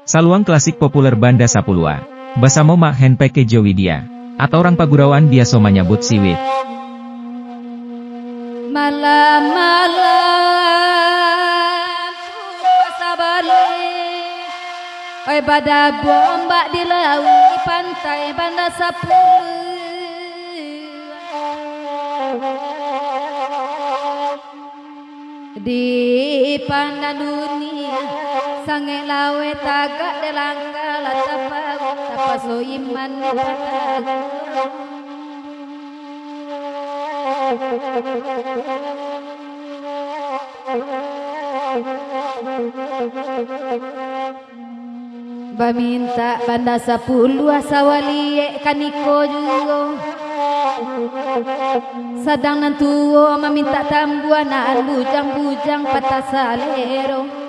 Saluang klasik populer Banda Sapulua. Basamo mak hen peke Jowidia. Atau orang Pagurawan biasa menyebut siwit. Malam-malam puasa balik, oi pada bombak di laut pantai Banda Sapulua. Di pandang dunia sange lawe tagak delangka tapaso iman patag. Baminta Banda Sapulua sawalie kaniko jugo. Sadang nantuo meminta tambuan bujang-bujang patah salero.